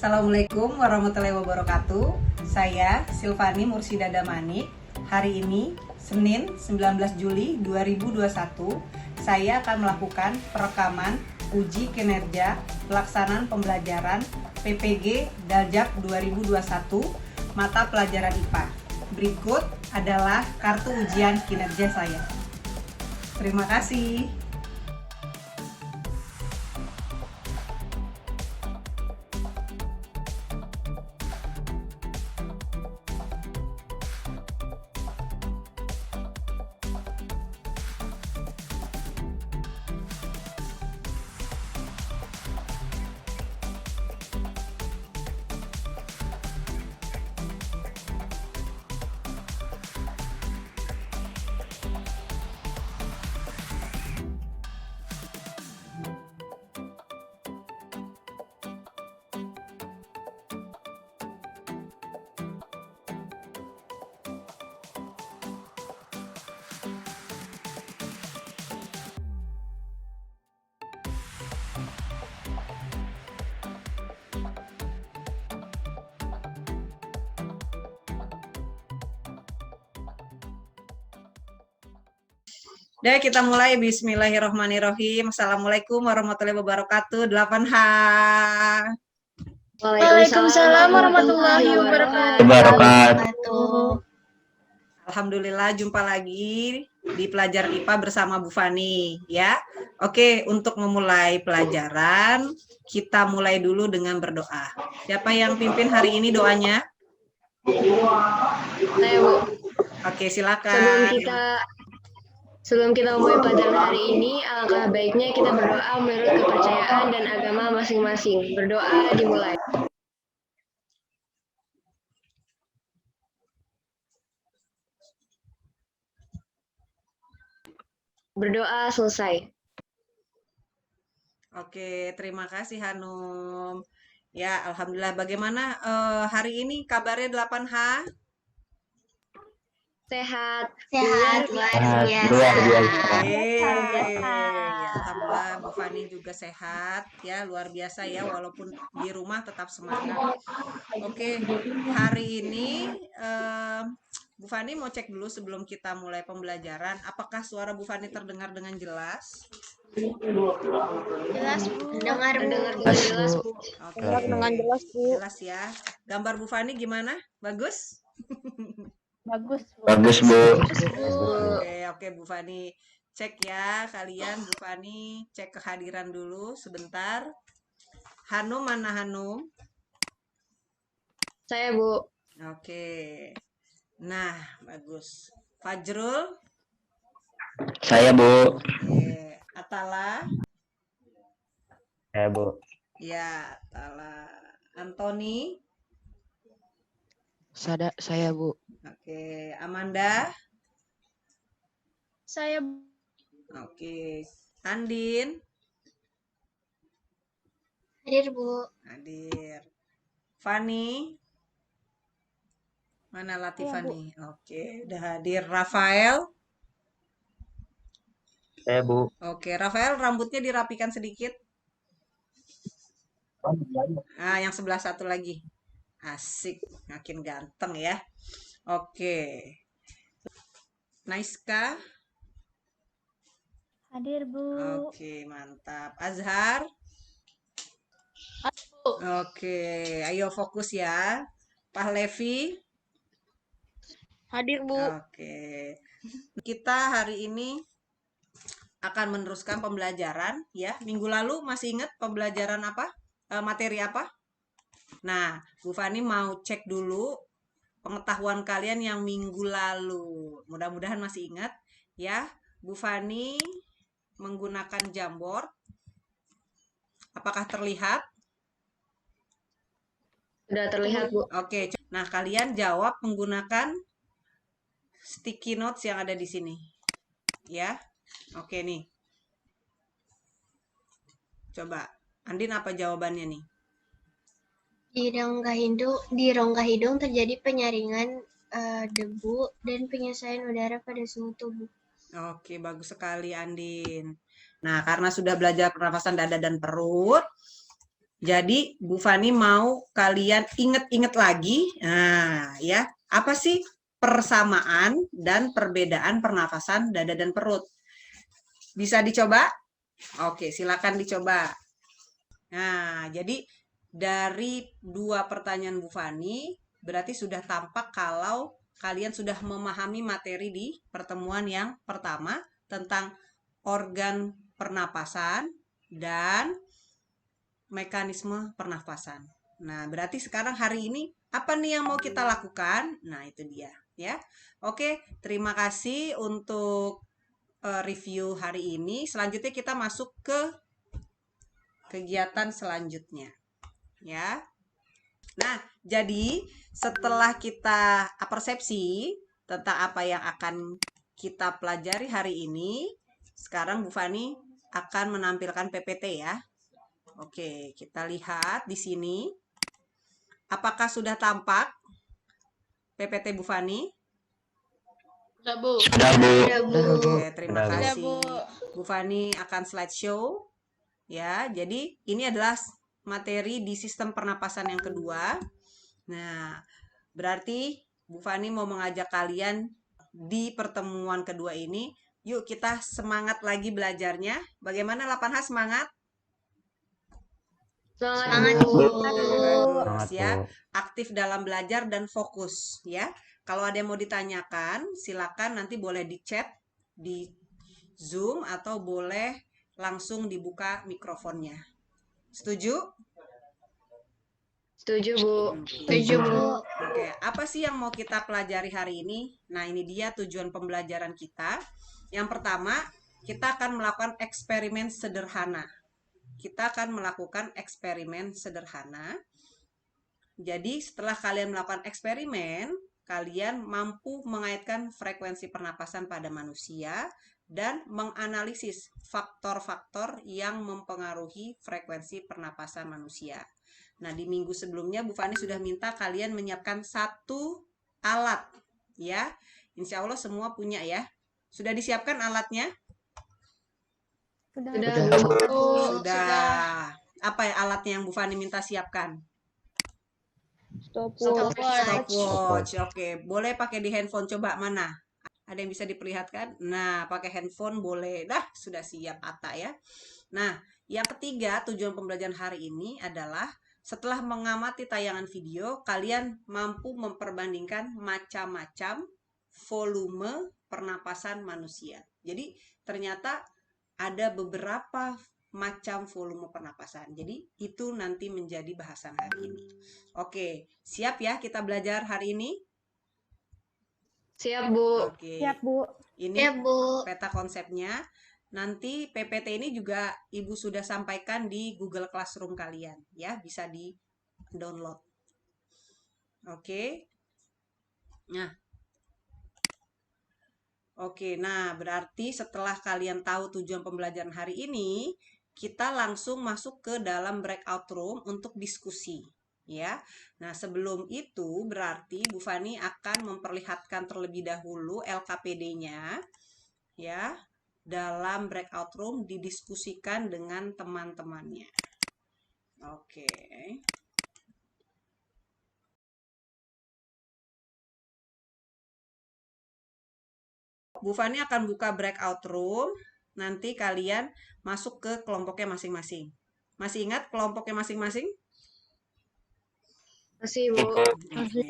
Assalamualaikum warahmatullahi wabarakatuh. Saya Silvani Mursida Damani. Hari ini Senin 19 Juli 2021, saya akan melakukan perekaman uji kinerja pelaksanaan pembelajaran PPG Daljak 2021 mata pelajaran IPA. Berikut adalah kartu ujian kinerja saya. Terima kasih. Udah, kita mulai. Bismillahirrahmanirrahim. Assalamualaikum warahmatullahi wabarakatuh. 8H. Waalaikumsalam warahmatullahi wabarakatuh. Alhamdulillah, jumpa lagi di pelajaran IPA bersama Bu Fani, ya. Oke, untuk memulai pelajaran, kita mulai dulu dengan berdoa. Siapa yang pimpin hari ini doanya? Saya, Bu. Oke, silakan. Sebelum kita memulai pelajaran hari ini, alangkah baiknya kita berdoa menurut kepercayaan dan agama masing-masing. Berdoa dimulai. Berdoa selesai. Oke, terima kasih Hanum. Ya, alhamdulillah. Bagaimana hari ini kabarnya 8H? Sehat. Sehat, luar biasa. Ya, alhamdulillah Bu Fani juga sehat ya, luar biasa ya, walaupun di rumah tetap semangat. Oke, hari ini Bu Fani mau cek dulu sebelum kita mulai pembelajaran, apakah suara Bu Fani terdengar dengan jelas? Jelas, Bu. Dengar dengan jelas, Bu. Oke, Dengan jelas, Bu. jelas ya. Gambar Bu Fani gimana? Bagus? Bagus, Bu. Bagus, Bu. Oke, Bu Fani. Cek ya, kalian. Bu Fani cek kehadiran dulu sebentar. Hanum, mana Hanum? Saya, Bu. Oke. Nah, bagus. Fajrul? Saya, Bu. Oke. Atala? Saya, Bu. Ya, Atala. Antoni? Saya, Bu. Oke. Amanda? Saya Oke. Andin? hadir, Bu. Hadir. Fani? Mana Saya, Latifani? Oke, udah hadir. Rafael? Saya, Bu. Oke, Rafael rambutnya dirapikan sedikit. Nah, yang sebelah satu lagi. Asik, makin ganteng ya. Oke. Naiska? Hadir, Bu. Oke, mantap. Azhar? Oke, ayo fokus ya. Pahlevi? Hadir, Bu. Oke. Kita hari ini akan meneruskan pembelajaran ya. Minggu lalu masih ingat pembelajaran apa? Materi apa? Nah, Bu Fani mau cek dulu pengetahuan kalian yang minggu lalu. Mudah-mudahan masih ingat ya. Bu Fani menggunakan Jamboard. Apakah terlihat? Sudah terlihat, Bu. Oke. Nah, kalian jawab menggunakan sticky notes yang ada di sini. Ya. Oke nih. Coba. Andin apa jawabannya nih? Di rongga hidung terjadi penyaringan debu dan penyelesaian udara pada suhu tubuh. Oke, bagus sekali Andin. Nah, karena sudah belajar pernapasan dada dan perut, Jadi Bu Fani mau kalian inget-inget lagi, nah ya, apa sih persamaan dan perbedaan pernafasan dada dan perut? Bisa dicoba? Oke, silakan dicoba. Nah, jadi dari dua pertanyaan Bu Fani, berarti sudah tampak kalau kalian sudah memahami materi di pertemuan yang pertama tentang organ pernapasan dan mekanisme pernafasan. Nah, berarti sekarang hari ini apa nih yang mau kita lakukan? Nah, itu dia ya. Oke, terima kasih untuk review hari ini. Selanjutnya kita masuk ke kegiatan selanjutnya ya. Nah, jadi setelah kita persepsi tentang apa yang akan kita pelajari hari ini, sekarang Bu Fani akan menampilkan PPT ya. Oke, kita lihat di sini. Apakah sudah tampak PPT Bu Fani? Sudah, Bu. Sudah, Bu. Oke, terima Sudah, Bu. kasih. Bu Fani akan slideshow. Ya, jadi ini adalah materi di sistem pernapasan yang kedua. Nah, berarti Bu Fani mau mengajak kalian di pertemuan kedua ini, yuk kita semangat lagi belajarnya. Bagaimana 8H semangat? Semangat, Bu. Bagus Semangat, ya. Bu. Aktif dalam belajar dan fokus ya. Kalau ada yang mau ditanyakan, silakan nanti boleh di chat di Zoom atau boleh langsung dibuka mikrofonnya. Setuju? Setuju, Bu. Setuju, Bu. Oke, apa sih yang mau kita pelajari hari ini? Nah, ini dia tujuan pembelajaran kita. Yang pertama, kita akan melakukan eksperimen sederhana. Kita akan melakukan eksperimen sederhana. Jadi, setelah kalian melakukan eksperimen, kalian mampu mengaitkan frekuensi pernapasan pada manusia dan menganalisis faktor-faktor yang mempengaruhi frekuensi pernapasan manusia. Nah, di minggu sebelumnya Bu Fani sudah minta kalian menyiapkan satu alat ya. Insya Allah semua punya ya. Sudah disiapkan alatnya? Sudah, Bu. Sudah. Apa ya alatnya yang Bu Fani minta siapkan? Stopwatch. Oke, boleh pakai di handphone. Coba mana? Ada yang bisa diperlihatkan? Nah, pakai handphone boleh. Dah, sudah siap Ata ya. Nah, yang ketiga tujuan pembelajaran hari ini adalah setelah mengamati tayangan video, kalian mampu memperbandingkan macam-macam volume pernapasan manusia. Jadi, ternyata ada beberapa macam volume pernapasan. Jadi, itu nanti menjadi bahasan hari ini. Oke, siap ya kita belajar hari ini? Siap, Bu. Oke. Siap, Bu. Ini Ya, Bu. peta konsepnya. Nanti PPT ini juga Ibu sudah sampaikan di Google Classroom kalian ya, bisa di-download. Oke. Nah. Oke, nah berarti setelah kalian tahu tujuan pembelajaran hari ini, kita langsung masuk ke dalam breakout room untuk diskusi ya. Nah, sebelum itu berarti Bu Fani akan memperlihatkan terlebih dahulu LKPD-nya ya. Dalam breakout room didiskusikan dengan teman-temannya. Oke. Bu Fani akan buka breakout room. Nanti kalian masuk ke kelompoknya masing-masing. Masih ingat kelompoknya masing-masing? Masih, Bu. Oke.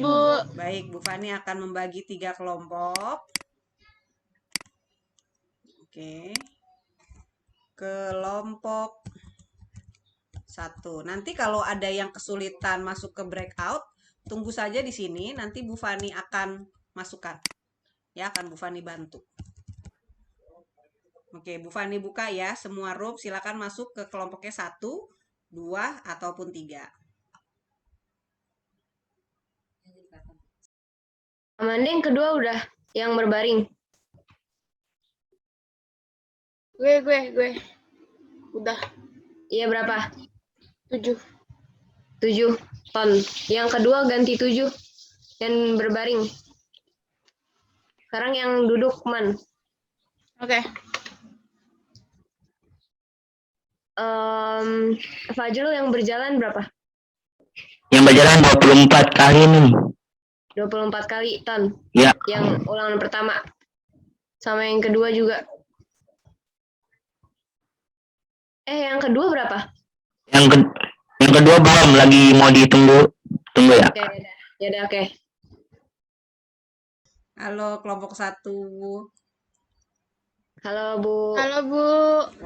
Baik, Bu Fani akan membagi 3 kelompok. Oke. Kelompok 1. Nanti kalau ada yang kesulitan masuk ke breakout, tunggu saja di sini. Nanti Bu Fani akan masukkan. Ya, akan Bu Fani bantu. Oke, Bu Fani buka ya. Semua room silakan masuk ke kelompoknya 1, 2, ataupun 3. Amanda yang kedua udah, yang berbaring. Gue. Udah. Iya, berapa? 7. 7 ton. Yang kedua ganti 7 dan berbaring. Sekarang yang duduk, Man. Oke. Fajrul yang berjalan berapa? Yang berjalan 24 kali nih. 24 kali, Ton. Ya. Yang ulangan pertama. Sama yang kedua juga. Yang kedua berapa? Yang kedua belum, lagi mau ditunggu. Tunggu ya. Oke, ya udah oke. Halo kelompok 1. Halo, Bu. Halo, Bu.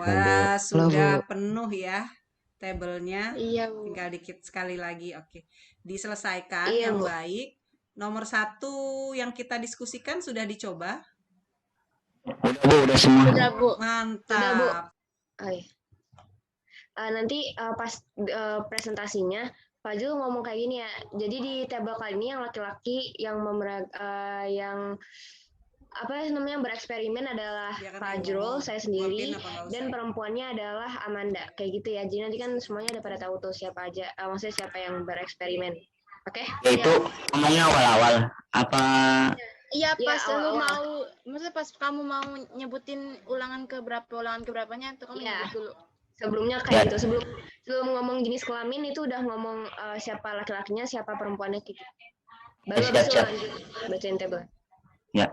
Wah, Halo, sudah Bu. penuh ya tabelnya. Iya, Bu. Tinggal dikit sekali lagi. Oke. Diselesaikan Iya, yang Bu. baik. Nomor 1 yang kita diskusikan sudah dicoba. Udah Bu, udah semua. Udah, Bu. Mantap. Oh, iya. Nanti pas presentasinya, Fajrul ngomong kayak gini ya. Jadi di tabel kali ini yang laki-laki yang yang apa namanya bereksperimen adalah Dia kan yang Fajrul, ngomong. saya Gua sendiri, pin apa nggak usah? dan perempuannya adalah Amanda. Kayak gitu ya. Jadi nanti kan semuanya udah pada tahu tuh siapa aja, maksudnya siapa yang bereksperimen. Oke? Ya itu ngomongnya awal-awal. Apa Iya, Iya, pas lu awal-awal. mau, maksudnya pas kamu mau nyebutin ulangan keberapanya itu kamu Iya. nyebut dulu. Sebelumnya kayak gitu. Sebelum ngomong jenis kelamin itu udah ngomong siapa laki-lakinya, siapa perempuannya gitu. Baru Siap, habis itu siap. lanjut bacain tabel. ya?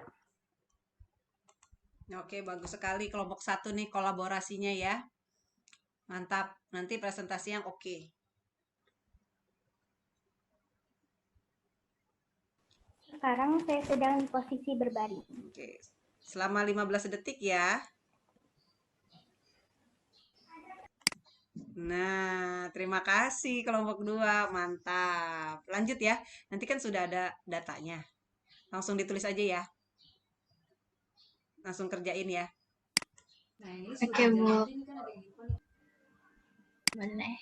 Oke, bagus sekali kelompok 1 nih kolaborasinya ya. Mantap. Nanti presentasi yang oke. Sekarang saya sedang di posisi berbaring. Oke. Selama 15 detik ya. Nah, terima kasih kelompok 2. Mantap. Lanjut ya. Nanti kan sudah ada datanya. Langsung ditulis aja ya. Langsung kerjain ya. Nah, ini sudah Oke, Bu. jalan, ini kan ada yang info nih. Boleh.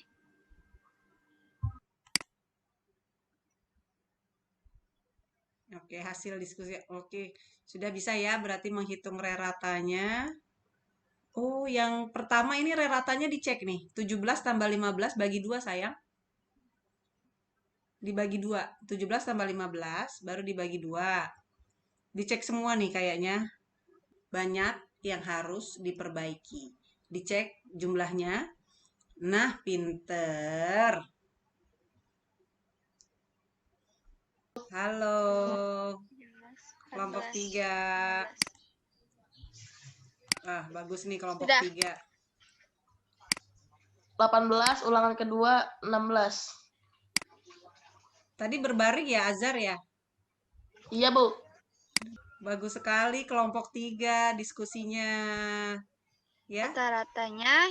Oke, hasil diskusi. Oke, sudah bisa ya berarti menghitung reratanya. Oh, yang pertama ini reratanya dicek nih. 17 tambah 15 bagi 2 sayang. Dibagi 2. 17 tambah 15 baru dibagi 2. Dicek semua nih kayaknya. Banyak yang harus diperbaiki. Dicek jumlahnya. Nah, pinter. Halo. Kelompok 3. Ah, bagus nih kelompok Sudah. 3. 18, ulangan kedua 16. Tadi berbaring ya Azhar ya? Iya, Bu. Bagus sekali kelompok 3 diskusinya. Ya. Rata-ratanya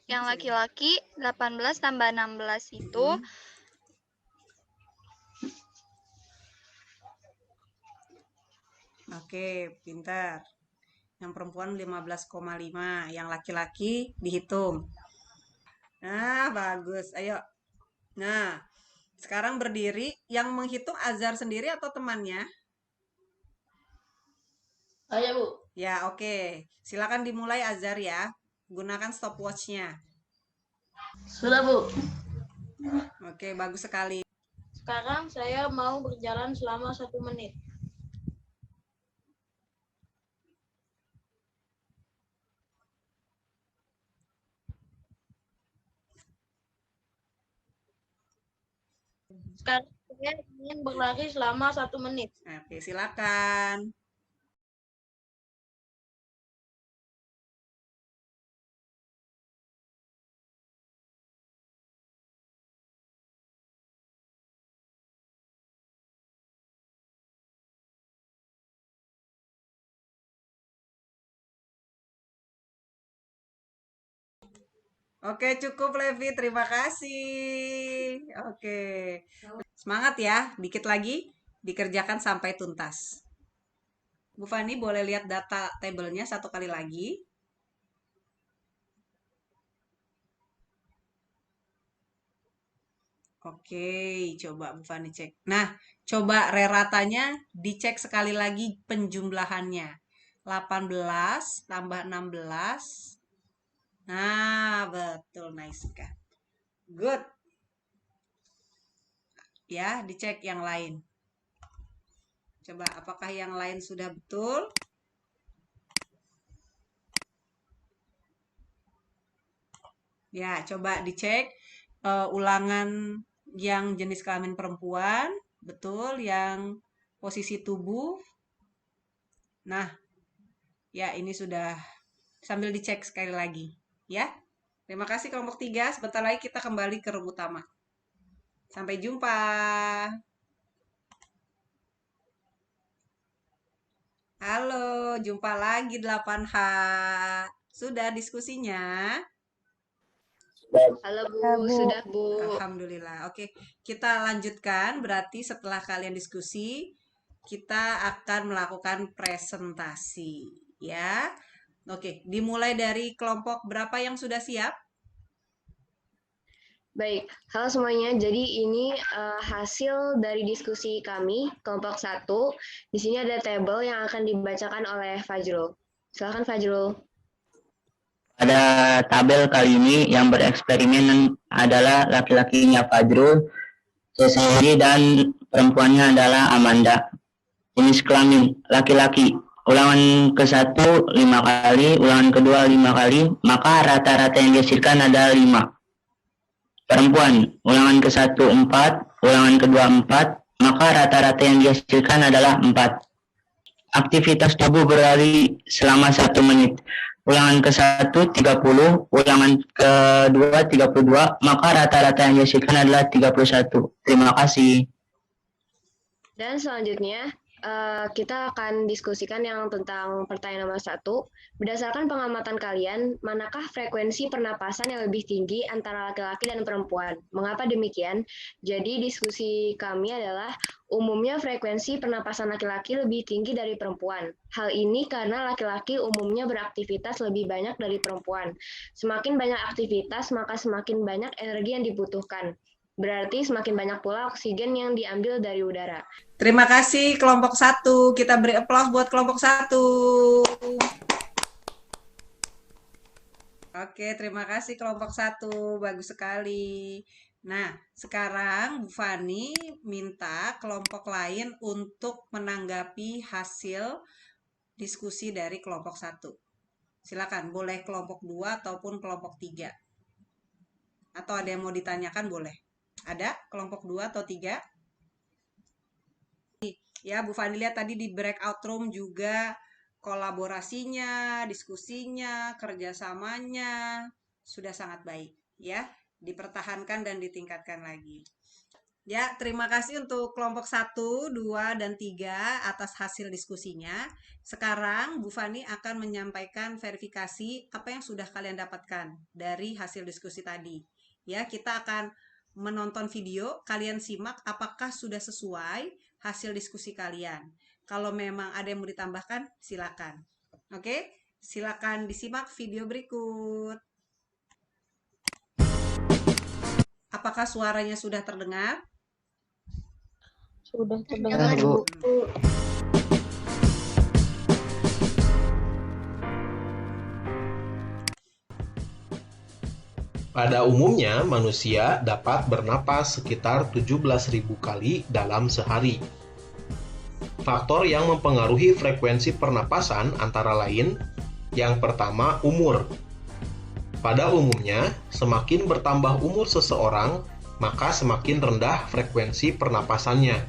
yang laki-laki 18 tambah 16 itu Oke, pintar. Yang perempuan 15,5, yang laki-laki dihitung. Nah, bagus. Ayo. Nah, sekarang berdiri. Yang menghitung Azhar sendiri atau temannya? Saya, Bu. Ya, oke. Silakan dimulai Azhar ya. Gunakan stopwatch-nya. Sudah, Bu. Oke, bagus sekali. Sekarang saya mau berjalan selama 1 menit. Sekarang saya ingin berlari selama 1 menit. Oke, silakan. Oke, cukup Levi. Terima kasih. Oke. Semangat ya. Dikit lagi dikerjakan sampai tuntas. Bu Fani boleh lihat data tabelnya satu kali lagi. Oke, coba Bu Fani cek. Nah, coba reratanya dicek sekali lagi penjumlahannya. 18 tambah 16. Nah, betul. Nice kan. Good. Ya, dicek yang lain. Coba apakah yang lain sudah betul? Ya, coba dicek ulangan yang jenis kelamin perempuan, betul, yang posisi tubuh. Nah, ya ini sudah sambil dicek sekali lagi, ya. Terima kasih kelompok 3. Sebentar lagi kita kembali ke room utama. Sampai jumpa. Halo, jumpa lagi 8H. Sudah diskusinya? Halo Ya, Bu, Bu. sudah Bu. Alhamdulillah. Oke, kita lanjutkan. Berarti setelah kalian diskusi, kita akan melakukan presentasi, ya. Oke, dimulai dari kelompok berapa yang sudah siap? Baik, halo semuanya. Jadi ini hasil dari diskusi kami kelompok 1. Di sini ada tabel yang akan dibacakan oleh Fajrul. Silakan Fajrul. Pada tabel kali ini yang bereksperimen adalah laki-lakinya Fajrul, saya sendiri, dan perempuannya adalah Amanda. Jenis kelamin laki-laki. Ulangan ke-1 5 kali, ulangan kedua 5 kali, maka rata-rata yang dihasilkan adalah 5. Perempuan, ulangan ke-1 4, ulangan kedua 4, maka rata-rata yang dihasilkan adalah 4. Aktivitas tubuh berlari selama 1 menit. Ulangan ke-1 30, ulangan kedua 32, maka rata-rata yang dihasilkan adalah 31. Terima kasih. Dan selanjutnya kita akan diskusikan yang tentang pertanyaan nomor 1. Berdasarkan pengamatan kalian, manakah frekuensi pernapasan yang lebih tinggi antara laki-laki dan perempuan? Mengapa demikian? Jadi diskusi kami adalah umumnya frekuensi pernapasan laki-laki lebih tinggi dari perempuan. Hal ini karena laki-laki umumnya beraktivitas lebih banyak dari perempuan. Semakin banyak aktivitas, maka semakin banyak energi yang dibutuhkan. Berarti semakin banyak pula oksigen yang diambil dari udara. Terima kasih kelompok 1. Kita beri aplaus buat kelompok 1. Oke, terima kasih kelompok 1. Bagus sekali. Nah, sekarang Bu Fani minta kelompok lain untuk menanggapi hasil diskusi dari kelompok 1. Silakan, boleh kelompok 2 ataupun kelompok 3. Atau ada yang mau ditanyakan, boleh. Ada kelompok 2 atau 3? Ya, Bu Fani lihat tadi di breakout room juga kolaborasinya, diskusinya, kerjasamanya sudah sangat baik, ya. Dipertahankan dan ditingkatkan lagi. Ya, terima kasih untuk kelompok 1, 2, dan 3 atas hasil diskusinya. Sekarang Bu Fani akan menyampaikan verifikasi apa yang sudah kalian dapatkan dari hasil diskusi tadi. Ya, kita akan menonton video, kalian simak apakah sudah sesuai hasil diskusi kalian. Kalau memang ada yang mau ditambahkan, silakan. Oke, silakan disimak video berikut. Apakah suaranya sudah terdengar? Sudah Terdengar, terdengar, Bu. Bu. Pada umumnya, manusia dapat bernapas sekitar 17.000 kali dalam sehari. Faktor yang mempengaruhi frekuensi pernapasan antara lain, yang pertama, umur. Pada umumnya, semakin bertambah umur seseorang, maka semakin rendah frekuensi pernapasannya.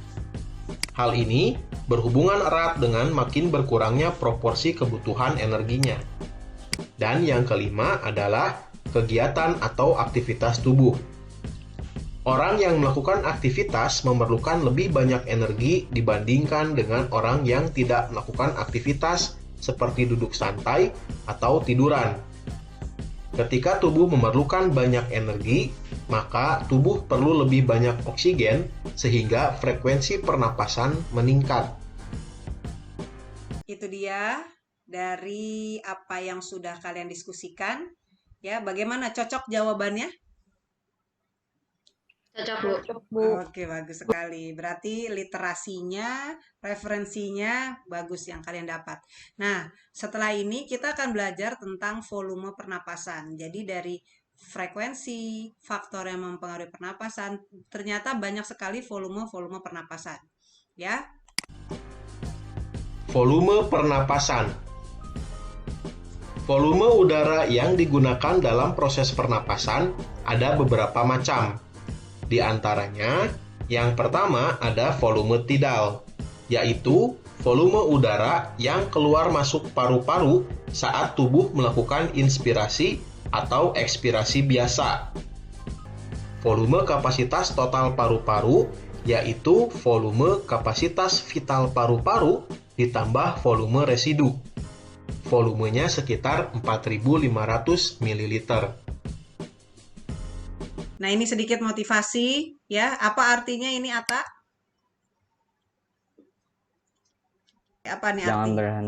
Hal ini berhubungan erat dengan makin berkurangnya proporsi kebutuhan energinya. Dan yang kelima adalah kegiatan atau aktivitas tubuh. Orang yang melakukan aktivitas memerlukan lebih banyak energi dibandingkan dengan orang yang tidak melakukan aktivitas seperti duduk santai atau tiduran. Ketika tubuh memerlukan banyak energi, maka tubuh perlu lebih banyak oksigen sehingga frekuensi pernapasan meningkat. Itu dia dari apa yang sudah kalian diskusikan. Ya, bagaimana cocok jawabannya? Cocok, Bu. Oke, bagus sekali. Berarti literasinya, referensinya bagus yang kalian dapat. Nah, setelah ini kita akan belajar tentang volume pernapasan. Jadi dari frekuensi, faktor yang mempengaruhi pernapasan, ternyata banyak sekali volume-volume pernapasan. Ya, Volume pernapasan. Volume udara yang digunakan dalam proses pernapasan ada beberapa macam. Di antaranya, yang pertama ada volume tidal, yaitu volume udara yang keluar masuk paru-paru saat tubuh melakukan inspirasi atau ekspirasi biasa. Volume kapasitas total paru-paru yaitu volume kapasitas vital paru-paru ditambah volume residu. Volumenya sekitar 4.500 ml. Nah, ini sedikit motivasi ya. Apa artinya ini, Ata? Apa nih artinya?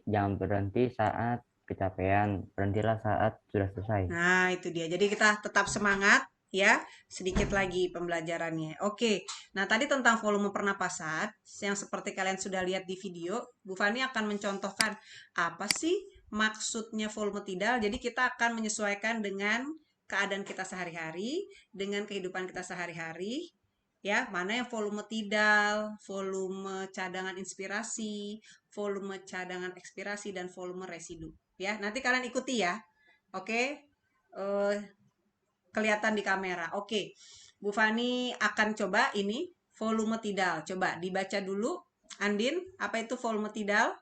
Jangan berhenti saat kecapean, berhentilah saat sudah selesai. Nah, itu dia. Jadi kita tetap semangat ya. Sedikit lagi pembelajarannya. Oke. Nah, tadi tentang volume pernapasan yang seperti kalian sudah lihat di video, Bu Fani akan mencontohkan apa sih maksudnya volume tidal. Jadi kita akan menyesuaikan dengan keadaan kita sehari-hari, dengan kehidupan kita sehari-hari. Ya, mana yang volume tidal, volume cadangan inspirasi, volume cadangan ekspirasi, dan volume residu. Ya, nanti kalian ikuti ya. Oke, kelihatan di kamera. Oke, Bu Fani akan coba ini volume tidal. Coba dibaca dulu, Andin, apa itu volume tidal?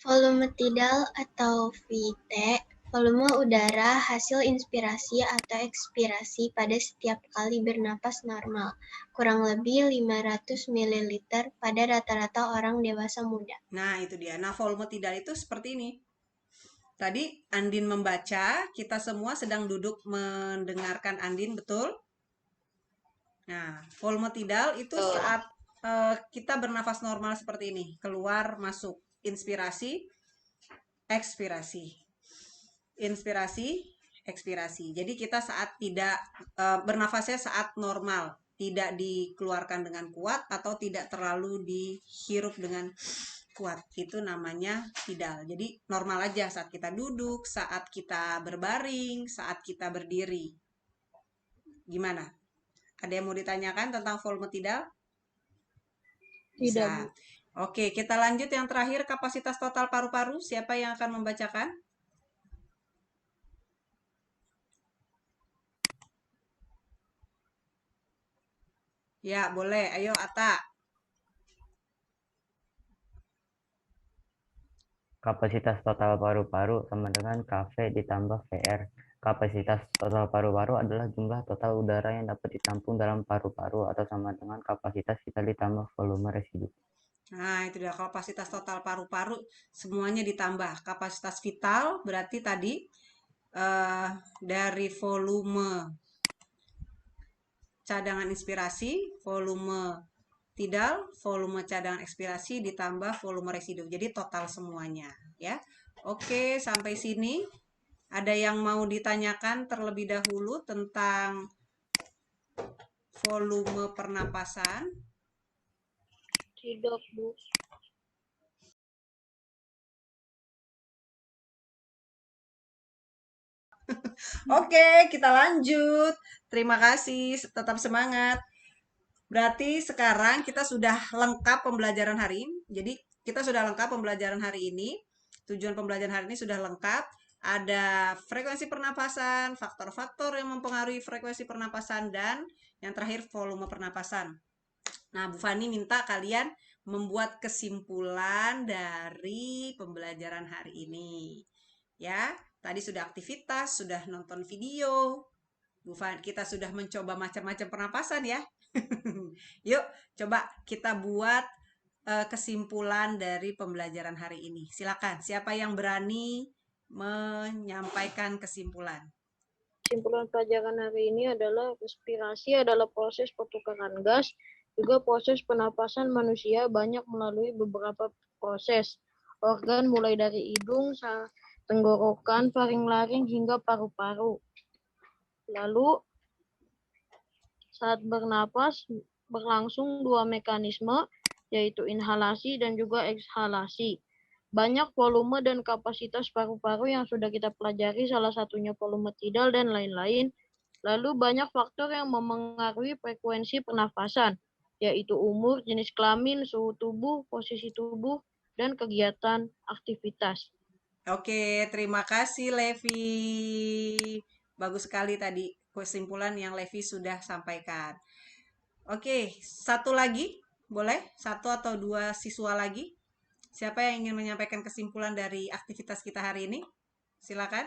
Volume tidal atau VT, volume udara hasil inspirasi atau ekspirasi pada setiap kali bernapas normal, kurang lebih 500 ml pada rata-rata orang dewasa muda. Nah, itu dia. Nah, volume tidal itu seperti ini. Tadi Andin membaca, kita semua sedang duduk mendengarkan Andin, betul? Nah, volume tidal itu saat kita bernafas normal seperti ini, keluar, masuk, inspirasi, ekspirasi, inspirasi, ekspirasi. Jadi kita saat tidak bernafasnya saat normal, tidak dikeluarkan dengan kuat atau tidak terlalu dihirup dengan kuat, itu namanya tidal. Jadi normal aja saat kita duduk, saat kita berbaring, saat kita berdiri. Gimana? Ada yang mau ditanyakan tentang volume tidal? Bisa. Oke, kita lanjut yang terakhir, kapasitas total paru-paru. Siapa yang akan membacakan? Ya, boleh. Ayo, Ata. Kapasitas total paru-paru sama dengan KV ditambah VR. Kapasitas total paru-paru adalah jumlah total udara yang dapat ditampung dalam paru-paru atau sama dengan kapasitas vital ditambah volume residu. Nah, itu dia kapasitas total paru-paru semuanya ditambah. Kapasitas vital berarti tadi dari volume cadangan inspirasi, volume tidal, volume cadangan ekspirasi ditambah volume residu. Jadi total semuanya ya. Oke, sampai sini ada yang mau ditanyakan terlebih dahulu tentang volume pernapasan? Tidak, Bu. Oke, kita lanjut. Terima kasih, tetap semangat. Berarti sekarang kita sudah lengkap pembelajaran hari ini. Jadi kita sudah lengkap pembelajaran hari ini. Tujuan pembelajaran hari ini sudah lengkap. Ada frekuensi pernapasan, faktor-faktor yang mempengaruhi frekuensi pernapasan, dan yang terakhir volume pernapasan. Nah, Bu Fani minta kalian membuat kesimpulan dari pembelajaran hari ini. Ya, tadi sudah aktivitas, sudah nonton video. Bu Fani, kita sudah mencoba macam-macam pernapasan ya. Yuk, coba kita buat kesimpulan dari pembelajaran hari ini. Silakan, siapa yang berani menyampaikan kesimpulan? Kesimpulan pelajaran hari ini adalah respirasi adalah proses pertukaran gas, juga proses pernapasan manusia banyak melalui beberapa proses organ mulai dari hidung, tenggorokan, faring-laring hingga paru-paru. Lalu saat bernapas berlangsung dua mekanisme, yaitu inhalasi dan juga ekshalasi. Banyak volume dan kapasitas paru-paru yang sudah kita pelajari, salah satunya volume tidal dan lain-lain. Lalu banyak faktor yang memengaruhi frekuensi pernafasan, yaitu umur, jenis kelamin, suhu tubuh, posisi tubuh, dan kegiatan aktivitas. Oke, terima kasih Levi. Bagus sekali tadi kesimpulan yang Levi sudah sampaikan. Oke, satu lagi, boleh? Satu atau dua siswa lagi? Siapa yang ingin menyampaikan kesimpulan dari aktivitas kita hari ini? Silakan.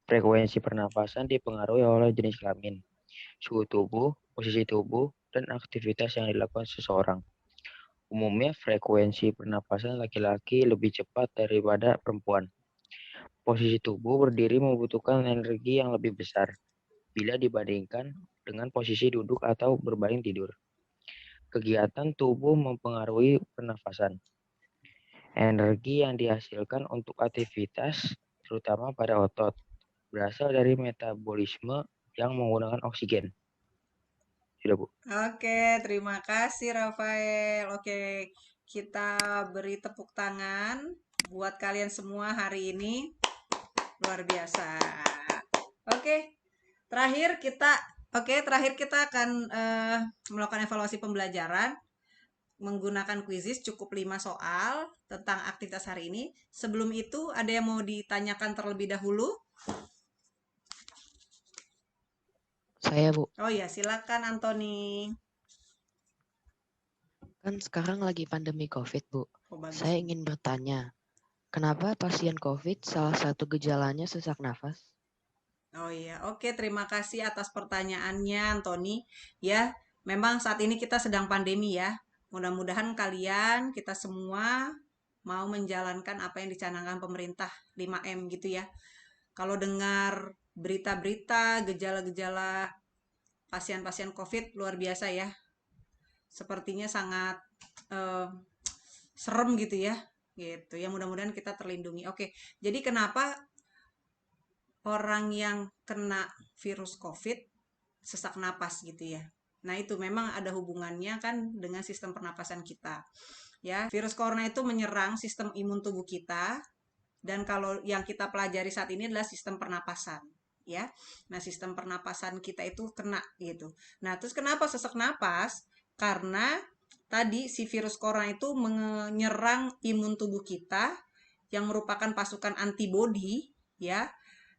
Frekuensi pernapasan dipengaruhi oleh jenis kelamin, suhu tubuh, posisi tubuh, dan aktivitas yang dilakukan seseorang. Umumnya, frekuensi pernapasan laki-laki lebih cepat daripada perempuan. Posisi tubuh berdiri membutuhkan energi yang lebih besar bila dibandingkan dengan posisi duduk atau berbaring tidur. Kegiatan tubuh mempengaruhi pernafasan. Energi yang dihasilkan untuk aktivitas, terutama pada otot, berasal dari metabolisme yang menggunakan oksigen. Sudah, Bu. Oke, terima kasih Rafael. Oke, kita beri tepuk tangan buat kalian semua hari ini. Luar biasa. Oke, terakhir kita akan melakukan evaluasi pembelajaran menggunakan kuisis cukup 5 soal tentang aktivitas hari ini. Sebelum itu, ada yang mau ditanyakan terlebih dahulu? Saya, Bu. Oh ya, silakan Antoni. Kan sekarang lagi pandemi COVID, Bu. Oh, bagus. Saya ingin bertanya, kenapa pasien COVID salah satu gejalanya sesak nafas? Oh iya, oke, terima kasih atas pertanyaannya Antoni. Ya, memang saat ini kita sedang pandemi ya. Mudah-mudahan kalian, kita semua mau menjalankan apa yang dicanangkan pemerintah 5M gitu ya. Kalau dengar berita-berita, gejala-gejala pasien-pasien COVID luar biasa ya. Sepertinya sangat serem gitu ya. Gitu. Ya mudah-mudahan kita terlindungi. Oke, jadi kenapa orang yang kena virus COVID sesak napas gitu ya. Nah, itu memang ada hubungannya kan dengan sistem pernapasan kita. Ya, virus corona itu menyerang sistem imun tubuh kita. Dan kalau yang kita pelajari saat ini adalah sistem pernapasan, ya. Nah, sistem pernapasan kita itu kena gitu. Nah, terus kenapa sesak napas? Karena tadi si virus corona itu menyerang imun tubuh kita yang merupakan pasukan antibodi, ya.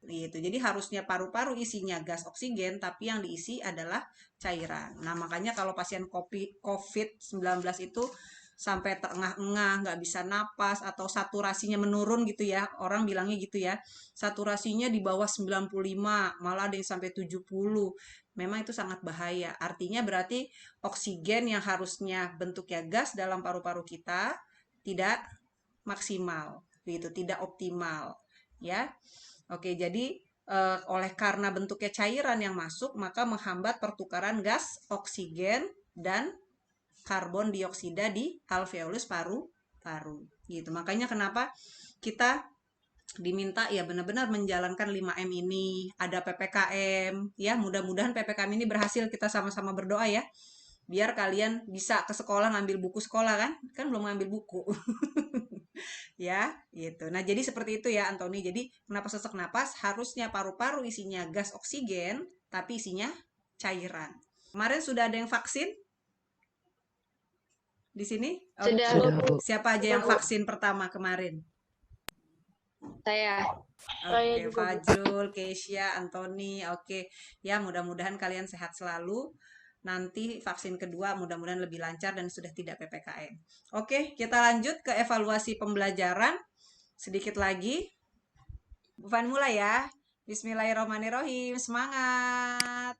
Gitu. Jadi harusnya paru-paru isinya gas oksigen, tapi yang diisi adalah cairan. Nah, makanya kalau pasien COVID-19 itu sampai terengah-engah, nggak bisa napas, atau saturasinya menurun gitu ya. Orang bilangnya gitu ya. Saturasinya di bawah 95, malah ada yang sampai 70. Memang itu sangat bahaya. Artinya berarti oksigen yang harusnya bentuknya gas dalam paru-paru kita tidak maksimal, gitu, tidak optimal, ya. Oke, jadi oleh karena bentuknya cairan yang masuk, maka menghambat pertukaran gas oksigen dan karbon dioksida di alveolus paru-paru. Gitu. Makanya kenapa kita diminta ya benar-benar menjalankan 5M ini, ada PPKM, ya mudah-mudahan PPKM ini berhasil, kita sama-sama berdoa ya. Biar kalian bisa ke sekolah ngambil buku sekolah kan belum ngambil buku. Ya, gitu. Nah, jadi seperti itu ya Antoni. Jadi, kenapa sesak napas? Harusnya paru-paru isinya gas oksigen, tapi isinya cairan. Kemarin sudah ada yang vaksin? Di sini? Sudah, Bu. Siapa aja yang vaksin pertama kemarin? Saya. Oke, Fajrul, Keisha, Antoni. Oke, ya mudah-mudahan kalian sehat selalu. Nanti vaksin kedua mudah-mudahan lebih lancar dan sudah tidak PPKM. Oke, kita lanjut ke evaluasi pembelajaran. Sedikit lagi. Bu Fan mulai ya. Bismillahirrahmanirrahim. Semangat.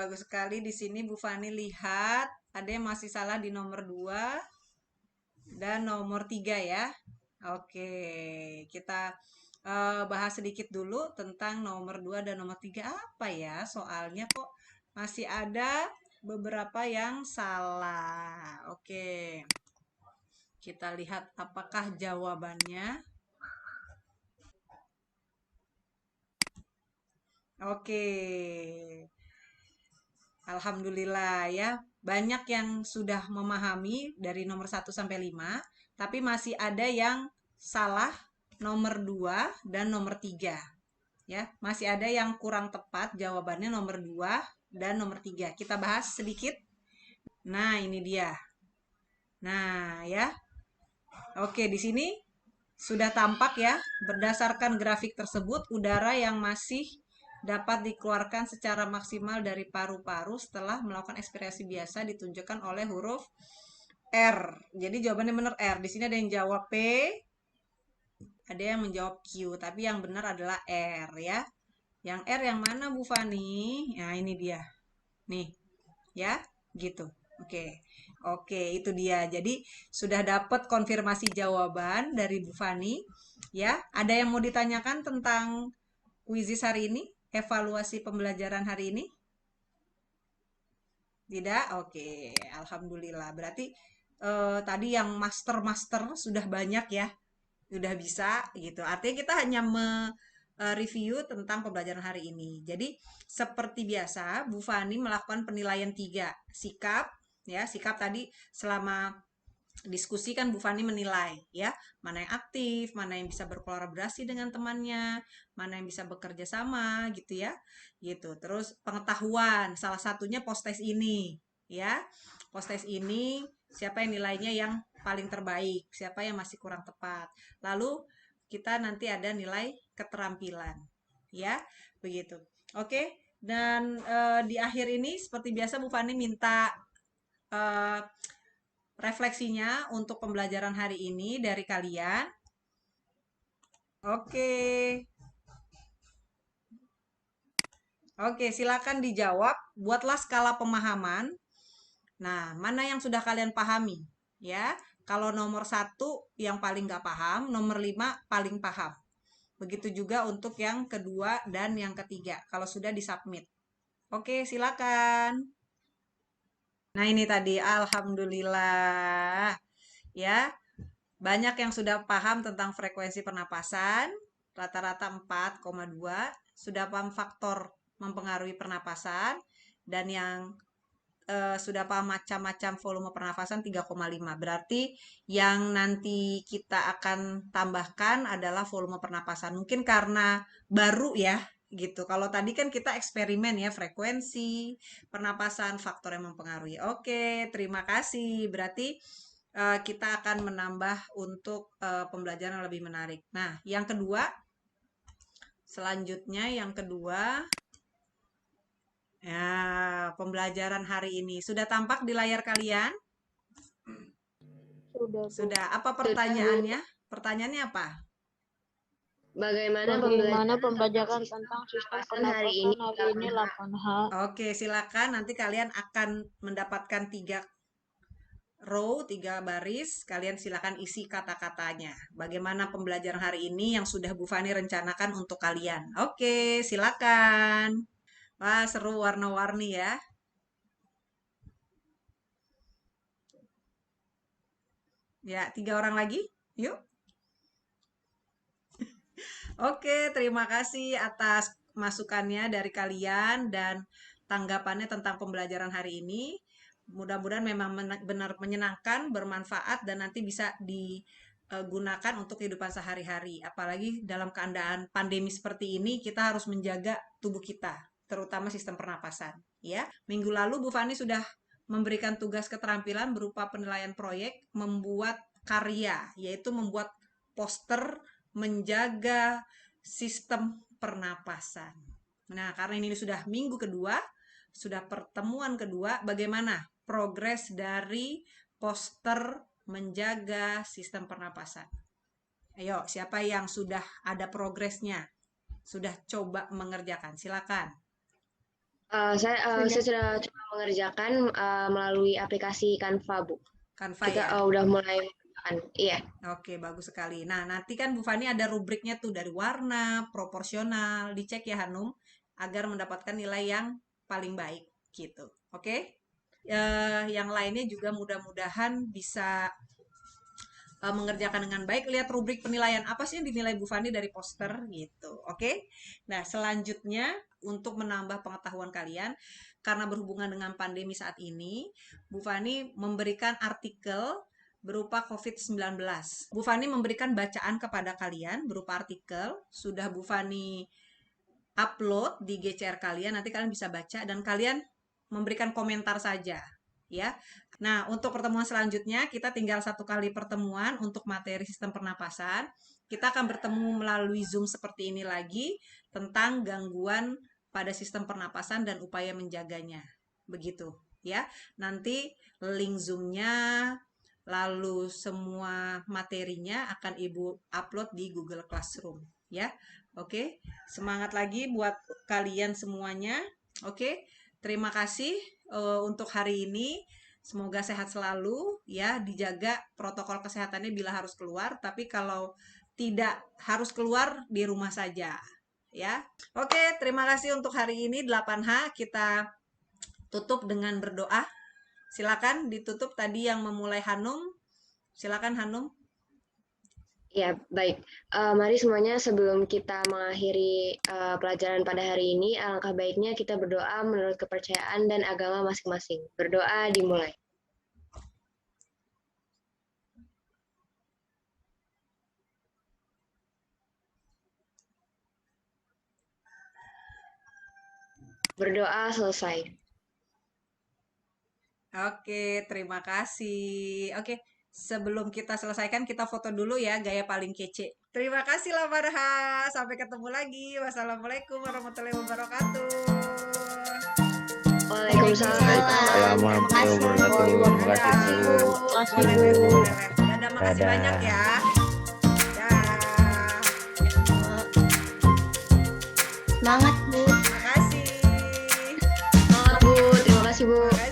bagus sekali di sini Bu Fani lihat. Ada yang masih salah di nomor 2 dan nomor 3 ya. Oke, kita bahas sedikit dulu tentang nomor 2 dan nomor 3. Apa ya soalnya kok masih ada beberapa yang salah. Oke, kita lihat apakah jawabannya. Oke, alhamdulillah ya. Banyak yang sudah memahami dari nomor 1 sampai 5, tapi masih ada yang salah nomor 2 dan nomor 3. Ya, masih ada yang kurang tepat jawabannya nomor 2 dan nomor 3. Kita bahas sedikit. Nah, ini dia. Nah, ya. Oke, di sini sudah tampak ya, berdasarkan grafik tersebut, udara yang masih dapat dikeluarkan secara maksimal dari paru-paru setelah melakukan ekspirasi biasa ditunjukkan oleh huruf R. Jadi jawabannya benar R. Di sini ada yang jawab P, ada yang menjawab Q, tapi yang benar adalah R ya. Yang R yang mana Bu Fani? Nah, ini dia. Nih, ya, gitu. Oke. Oke, itu dia. Jadi sudah dapat konfirmasi jawaban dari Bu Fani. Ya, ada yang mau ditanyakan tentang kuisis hari ini? Evaluasi pembelajaran hari ini? Tidak? Oke, alhamdulillah. Berarti tadi yang master-master sudah banyak ya. Sudah bisa gitu. Artinya kita hanya review tentang pembelajaran hari ini. Jadi seperti biasa, Bu Fani melakukan penilaian 3 sikap. Ya, sikap tadi selama diskusi kan Bu Fani menilai ya, mana yang aktif, mana yang bisa berkolaborasi dengan temannya, mana yang bisa bekerja sama gitu ya. Gitu. Terus pengetahuan, salah satunya post-test ini ya. Post-test ini siapa yang nilainya yang paling terbaik, siapa yang masih kurang tepat. Lalu kita nanti ada nilai keterampilan ya, begitu. Oke, dan di akhir ini seperti biasa Bu Fani minta refleksinya untuk pembelajaran hari ini dari kalian. Oke. Oke, silakan dijawab. Buatlah skala pemahaman. Nah, mana yang sudah kalian pahami? Ya, kalau nomor 1 yang paling nggak paham, nomor 5 paling paham. Begitu juga untuk yang kedua dan yang ketiga, kalau sudah disubmit. Oke, silakan. Nah, ini tadi, alhamdulillah. Ya, banyak yang sudah paham tentang frekuensi pernapasan, rata-rata 4,2, sudah paham faktor mempengaruhi pernapasan, dan yang sudah paham macam-macam volume pernafasan 3,5. Berarti yang nanti kita akan tambahkan adalah volume pernapasan. Mungkin karena baru ya, gitu. Kalau tadi kan kita eksperimen ya, frekuensi, pernapasan, faktor yang mempengaruhi. Oke, terima kasih. Berarti kita akan menambah untuk pembelajaran yang lebih menarik. Nah, yang kedua, selanjutnya yang kedua, ya, pembelajaran hari ini sudah tampak di layar kalian? Sudah. Apa pertanyaannya? Pertanyaannya apa? Bagaimana pembelajaran tentang sistem pernapasan hari ini 8H? Oke, silakan. Nanti kalian akan mendapatkan 3 row, 3 baris. Kalian silakan isi kata-katanya. Bagaimana pembelajaran hari ini yang sudah Bu Fani rencanakan untuk kalian. Oke, silakan. Wah, seru warna-warni ya. Ya, 3 orang lagi. Yuk. Oke, terima kasih atas masukannya dari kalian dan tanggapannya tentang pembelajaran hari ini. Mudah-mudahan memang benar menyenangkan, bermanfaat, dan nanti bisa digunakan untuk kehidupan sehari-hari. Apalagi dalam keadaan pandemi seperti ini, kita harus menjaga tubuh kita, terutama sistem pernapasan. Ya, minggu lalu Bu Fani sudah memberikan tugas keterampilan berupa penilaian proyek, membuat karya, yaitu membuat poster menjaga sistem pernapasan. Nah, karena ini sudah minggu kedua, sudah pertemuan kedua, bagaimana progres dari poster menjaga sistem pernapasan? Ayo, siapa yang sudah ada progresnya? Sudah coba mengerjakan? Silakan. Saya sudah coba mengerjakan melalui aplikasi Canva, Bu. Canva Kita ya? udah mulai mengerjakan. Iya. Oke, bagus sekali. Nah, nanti kan Bu Fani ada rubriknya tuh dari warna, proporsional, dicek ya Hanum, agar mendapatkan nilai yang paling baik gitu. Oke? Yang lainnya juga mudah-mudahan bisa mengerjakan dengan baik. Lihat rubrik penilaian apa sih yang dinilai Bu Fani dari poster gitu. Oke? Nah, selanjutnya untuk menambah pengetahuan kalian, karena berhubungan dengan pandemi saat ini, Bu Fani memberikan artikel berupa COVID-19. Bu Fani memberikan bacaan kepada kalian berupa artikel, sudah Bu Fani upload di GCR kalian, nanti kalian bisa baca dan kalian memberikan komentar saja, ya. Nah, untuk pertemuan selanjutnya, kita tinggal 1 kali pertemuan untuk materi sistem pernapasan. Kita akan bertemu melalui Zoom seperti ini lagi, tentang gangguan pada sistem pernapasan dan upaya menjaganya. Begitu, ya. Nanti link Zoom-nya, lalu semua materinya akan Ibu upload di Google Classroom, ya. Oke, semangat lagi buat kalian semuanya. Oke, terima kasih untuk hari ini. Semoga sehat selalu, ya, dijaga protokol kesehatannya bila harus keluar, tapi kalau tidak harus keluar di rumah saja, ya. Oke, terima kasih untuk hari ini 8H. Kita tutup dengan berdoa. Silakan ditutup tadi yang memulai Hanum. Silakan Hanum. Ya, baik. Mari semuanya sebelum kita mengakhiri pelajaran pada hari ini, alangkah baiknya kita berdoa menurut kepercayaan dan agama masing-masing. Berdoa dimulai. Berdoa selesai. Oke, terima kasih. Oke. Sebelum kita selesaikan, kita foto dulu ya, gaya paling kece. Terima kasih lah Marha. Sampai ketemu lagi. Wassalamualaikum warahmatullahi wabarakatuh. Waalaikumsalam. Warahmatullahi wabarakatuh. Terima kasih Bu. Dadah, makasih banyak ya. Semangat Bu. Terima kasih. Semangat Bu. Terima kasih Bu.